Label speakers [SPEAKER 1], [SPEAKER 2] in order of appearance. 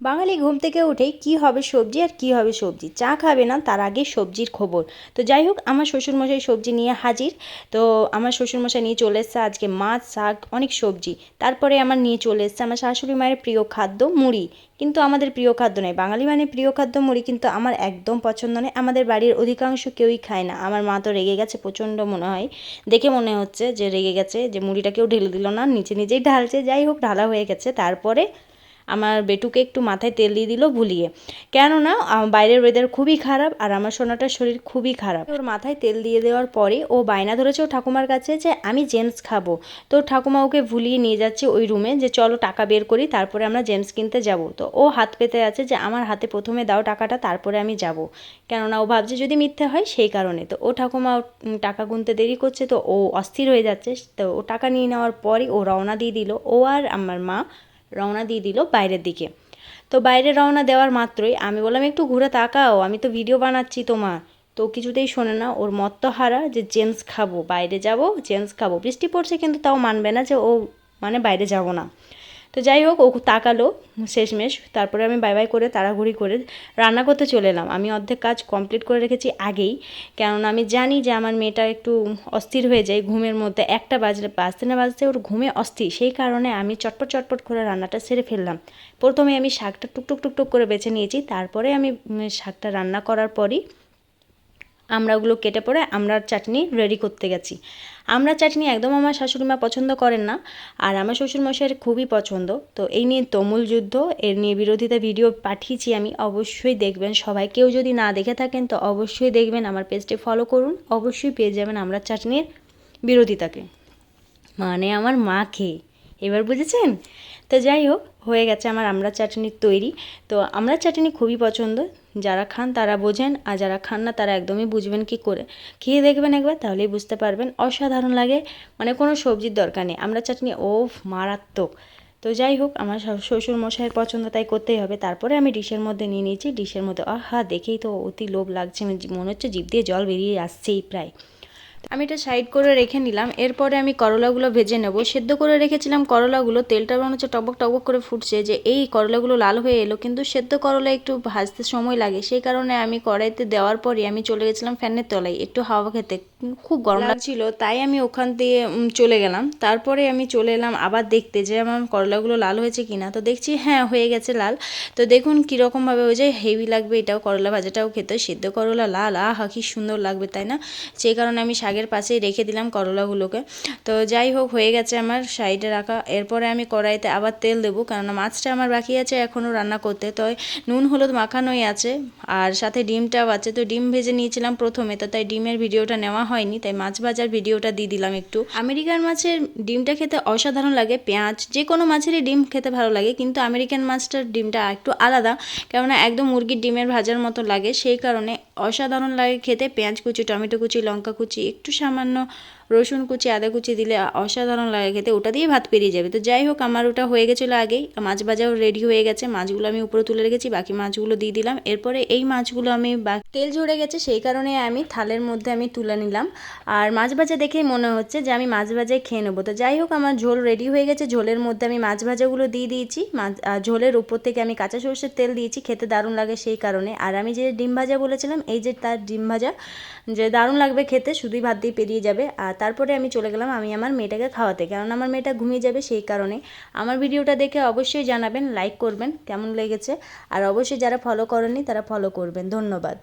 [SPEAKER 1] বাঙালি ঘুম থেকে উঠেই কী হবে সবজি আর কী হবে সবজি, চা খাবে না তার আগে সবজির খবর। তো যাই হোক, আমার শ্বশুরমশাই সবজি নিয়ে হাজির। তো আমার শ্বশুরমশাই নিয়ে চলে এসেছে আজকে মাছ, শাক, অনেক সবজি। তারপরে আমার নিয়ে চলে এসেছে আমার শাশুড়ি মায়ের প্রিয় খাদ্য মুড়ি। কিন্তু আমাদের প্রিয় খাদ্য নয়, বাঙালি মানে প্রিয় খাদ্য মুড়ি, কিন্তু আমার একদম পছন্দ নয়। আমাদের বাড়ির অধিকাংশ কেউই খায় না। আমার মা তো রেগে গেছে প্রচণ্ড, মনে হয় দেখে মনে হচ্ছে যে রেগে গেছে, যে মুড়িটা কেউ ঢেলে দিল না, নিচে নিজেই ঢালছে। যাই হোক, ঢালা হয়ে গেছে। তারপরে আমার বেটুকে একটু মাথায় তেল দিয়ে দিল ভুলিয়ে, কেননা বাইরের ওয়েদার খুবই খারাপ আর আমার সোনাটার শরীর খুবই খারাপ। ওর মাথায় তেল দিয়ে দেওয়ার পরে ও বায়না ধরেছে ও ঠাকুমার কাছে যে আমি জেমস খাবো। তো ঠাকুমা ওকে ভুলিয়ে নিয়ে যাচ্ছে ওই রুমে, যে চলো টাকা বের করি, তারপরে আমরা জেমস কিনতে যাব। তো ও হাত পেতে আছে যে আমার হাতে প্রথমে দাও টাকাটা, তারপরে আমি যাব, কেননা ও ভাবছে যদি মিথ্যে হয় সেই কারণে। তো ও ঠাকুমা টাকা গুনতে দেরি করছে, তো ও অস্থির হয়ে যাচ্ছে। তো ও টাকা নিয়ে নেওয়ার পরই ও রওনা দিয়ে দিল, ও আর আমার মা রওনা দিয়ে দিল বাইরের দিকে। তো বাইরে রওনা দেওয়ার মাত্রই আমি বললাম একটু ঘুরে তাকাও, আমি তো ভিডিও বানাচ্ছি তোমার। তো কিছুতেই শোনে না, ওর মত্তহারা যে জেমস খাবো, বাইরে যাব, জেমস খাবো। বৃষ্টি পড়ছে কিন্তু তাও মানবে না যে ও মানে বাইরে যাব না। তো যাই হোক, ও তাকালো শেষমেশ। তারপরে আমি বাই বাই করে তাড়াহুড়ি করে রান্না করতে চলে এলাম। আমি অর্ধেক কাজ কমপ্লিট করে রেখেছি আগেই, কেননা আমি জানি যে আমার মেয়েটা একটু অস্থির হয়ে যায় ঘুমের মধ্যে। একটা বাজতে না বাজতে ওর ঘুমে অস্থির, সেই কারণে আমি চটপট চটপট করে রান্নাটা সেরে ফেললাম। প্রথমে আমি শাকটা টুকটুক টুকটুক করে বেছে নিয়েছি, তারপরে আমি শাকটা রান্না করার পরই আমড়াগুলো কেটে পড়ে আমড়ার চাটনি রেডি করতে গেছি। আমড়ার চাটনি একদম আমার শাশুড়িমা পছন্দ করেন না, আর আমার শ্বশুরমশাইয়ের খুবই পছন্দ। তো এই নিয়ে তুমুল যুদ্ধ, এর নিয়ে বিরোধিতা ভিডিও পাঠিয়েছি আমি, অবশ্যই দেখবেন সবাই। কেউ যদি না দেখে থাকেন তো অবশ্যই দেখবেন, আমার পেজটি ফলো করুন, অবশ্যই পেয়ে যাবেন আমড়ার চাটনির বিরোধিতাকে, মানে আমার মাকে। এবার বুঝেছেন? তো যাই হোক, হয়ে গেছে আমার আমড়ার চাটনি তৈরি। তো আমড়ার চাটনি খুবই পছন্দ, যারা খান তারা বোঝেন, আর যারা খান না তারা একদমই বুঝবেন কি করে। খেয়ে দেখবেন একবার, তাহলেই বুঝতে পারবেন, অসাধারণ লাগে। মানে কোনো সবজির দরকার নেই, আমড়ার চাটনি মারাত্মক। তো যাই হোক, আমার শ্বশুর মশাইয়ের পছন্দ, তাই করতেই হবে। তারপরে আমি ডিশের মধ্যে নিয়ে নিয়েছি। ডিশের মধ্যে আহা, দেখেই তো অতি লোভ লাগছে, মনে হচ্ছে জিভ দিয়ে জল বেরিয়ে আসছেই প্রায়। আমি এটা সাইড করে রেখে নিলাম। এরপরে আমি করলাগুলো ভেজে নেব। সেদ্ধ করে রেখেছিলাম করলাগুলো, তেলটা মনে হচ্ছে টবক টবক করে ফুটছে, যে এই করলাগুলো লাল হয়ে এলো। কিন্তু সেদ্ধ করলা একটু ভাজতে সময় লাগে, সেই কারণে আমি কড়াইতে দেওয়ার পরই আমি চলে গেছিলাম ফ্যানের তলায় একটু হাওয়া খেতে। খুব গরম লাগছিল, তাই আমি ওখান দিয়ে চলে গেলাম। তারপরে আমি চলে এলাম আবার দেখতে যে আমার করলাগুলো লাল হয়েছে কিনা। তো দেখছি হ্যাঁ, হয়ে গেছে লাল। তো দেখুন কীরকমভাবে হয়ে যায়, হেভি লাগবে এটাও, করলা ভাজাটাও খেতে। সেদ্ধ করলা লাল, আহা কি সুন্দর লাগবে, তাই না? সেই কারণে আমি শাকের পাশেই রেখে দিলাম করলাগুলোকে। তো যাই হোক, হয়ে গেছে আমার সাইডে রাখা। এরপরে আমি কড়াইতে আবার তেল দেবো, কেননা মাছটা আমার বাকি আছে এখনও রান্না করতে। তো নুন হলুদ মাখানোই আছে, আর সাথে ডিমটাও আছে। তো ডিম ভেজে নিয়েছিলাম প্রথমে, তো তাই ডিমের ভিডিওটা নেওয়া হয়নি, তাই মাছ ভাজার ভিডিওটা দিয়ে দিলাম একটু। আমেরিকান মাছের ডিমটা খেতে অসাধারণ লাগে, পেঁয়াজ যে কোনো মাছেরই ডিম খেতে ভালো লাগে, কিন্তু আমেরিকান মাছটার ডিমটা একটু আলাদা, কেননা একদম মুরগির ডিমের ভাজার মতো লাগে, সেই কারণে অসাধারণ লাগে খেতে। পেঁয়াজ কুচি, টমেটো কুচি, লঙ্কা কুচি, একটু সামান্য রসুন কুচি, আদা কুচি দিলে অসাধারণ লাগে খেতে, ওটা দিয়ে ভাত পেরিয়ে যাবে। তো যাই হোক, আমার ওটা হয়ে গেছিলো আগেই। মাছ ভাজাও রেডি হয়ে গেছে, মাছগুলো আমি উপরে তুলে রেখেছি, বাকি মাছগুলো দিয়ে দিলাম। এরপরে এই মাছগুলো আমি তেল ঝরে গেছে, সেই কারণে আমি থালের মধ্যে আমি তুলে নিলাম। আর মাছ ভাজা দেখেই মনে হচ্ছে যে আমি মাছ ভাজাই খেয়ে নেবো। তো যাই হোক, আমার ঝোল রেডি হয়ে গেছে। ঝোলের মধ্যে আমি মাছ ভাজাগুলো দিয়ে দিয়েছি। ঝোলের উপর থেকে আমি কাঁচা সরষের তেল দিয়েছি, খেতে দারুণ লাগে সেই কারণে। আর আমি যে ডিম ভাজা বলেছিলাম, এই যে তার ডিম ভাজা, যে দারুণ লাগবে খেতে, শুধুই ভাত দিয়ে পেরিয়ে যাবে। আর তারপরে আমি চলে গেলাম আমি আমার মেয়েটাকে খাওয়াতে, কারণ আমার মেয়েটা ঘুমিয়ে যাবে, সেই কারণে। আমার ভিডিওটা দেখে অবশ্যই জানাবেন, লাইক করবেন কেমন লেগেছে, আর অবশ্যই যারা ফলো করেননি তারা ফলো করবেন। ধন্যবাদ।